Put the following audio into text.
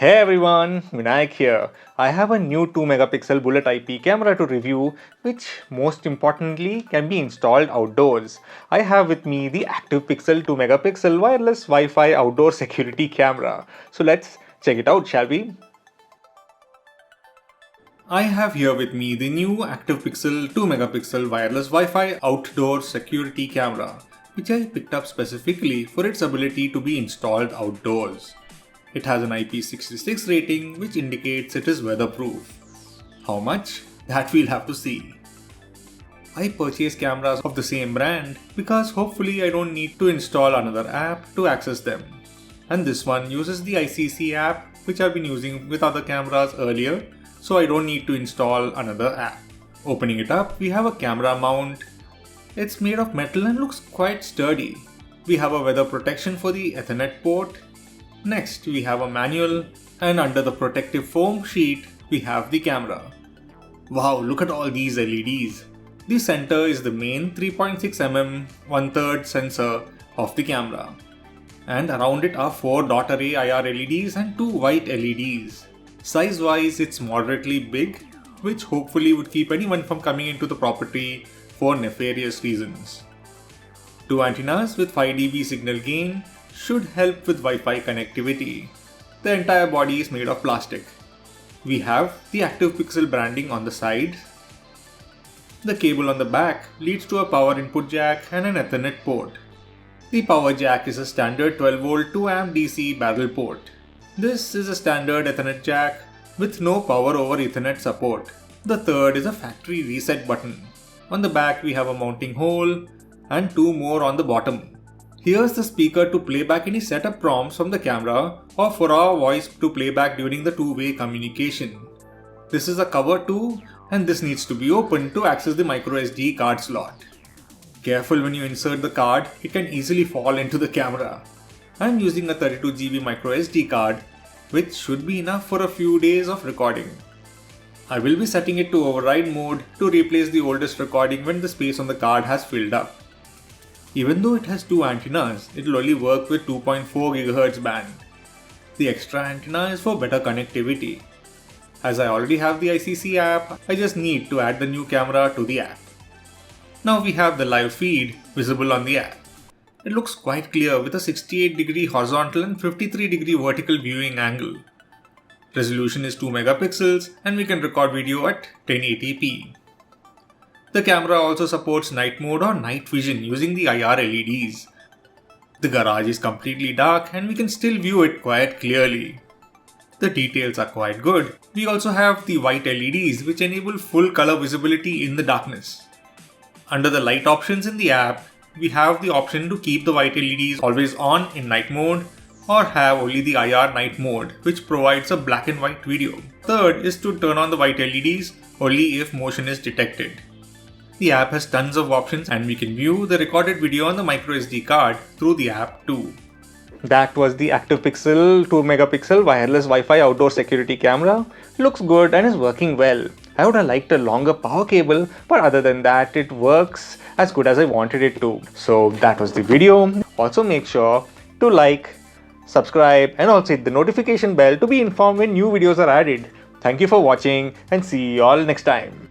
Hey everyone, Vinayak here. I have a new 2 megapixel bullet IP camera to review, which most importantly can be installed outdoors. I have with me the ActivePixel 2 megapixel wireless Wi-Fi outdoor security camera. So let's check it out, shall we? I have here with me the new ActivePixel 2 megapixel wireless Wi-Fi outdoor security camera, which I picked up specifically for its ability to be installed outdoors. It has an IP66 rating, which indicates it is weatherproof. How much? That we'll have to see. I purchase cameras of the same brand because hopefully I don't need to install another app to access them. And this one uses the ICC app, which I've been using with other cameras earlier, so I don't need to install another app. Opening it up, we have a camera mount. It's made of metal and looks quite sturdy. We have a weather protection for the Ethernet port. Next, we have a manual, and under the protective foam sheet, we have the camera. Wow, look at all these LEDs. The center is the main 3.6mm 1/3 sensor of the camera. And around it are 4 dot array IR LEDs and 2 white LEDs. Size-wise, it's moderately big, which hopefully would keep anyone from coming into the property for nefarious reasons. 2 antennas with 5 dB signal gain should help with Wi-Fi connectivity. The entire body is made of plastic. We have the ActivePixel branding on the side. The cable on the back leads to a power input jack and an Ethernet port. The power jack is a standard 12V 2A DC barrel port. This is a standard Ethernet jack with no power over Ethernet support. The third is a factory reset button. On the back we have a mounting hole and 2 more on the bottom. Here's the speaker to play back any setup prompts from the camera or for our voice to play back during the two-way communication. This is a cover too, and this needs to be opened to access the microSD card slot. Careful when you insert the card, it can easily fall into the camera. I'm using a 32GB microSD card, which should be enough for a few days of recording. I will be setting it to override mode to replace the oldest recording when the space on the card has filled up. Even though it has 2 antennas, it will only work with 2.4 GHz band. The extra antenna is for better connectivity. As I already have the ICC app, I just need to add the new camera to the app. Now we have the live feed visible on the app. It looks quite clear with a 68° horizontal and 53° vertical viewing angle. Resolution is 2 megapixels and we can record video at 1080p. The camera also supports night mode or night vision using the IR LEDs. The garage is completely dark and we can still view it quite clearly. The details are quite good. We also have the white LEDs which enable full color visibility in the darkness. Under the light options in the app, we have the option to keep the white LEDs always on in night mode or have only the IR night mode, which provides a black and white video. Third is to turn on the white LEDs only if motion is detected. The app has tons of options and we can view the recorded video on the microSD card through the app too. That was the ActivePixel 2 megapixel wireless Wi-Fi outdoor security camera. Looks good and is working well. I would have liked a longer power cable, but other than that it works as good as I wanted it to. So that was the video. Also make sure to like, subscribe and also hit the notification bell to be informed when new videos are added. Thank you for watching and see you all next time.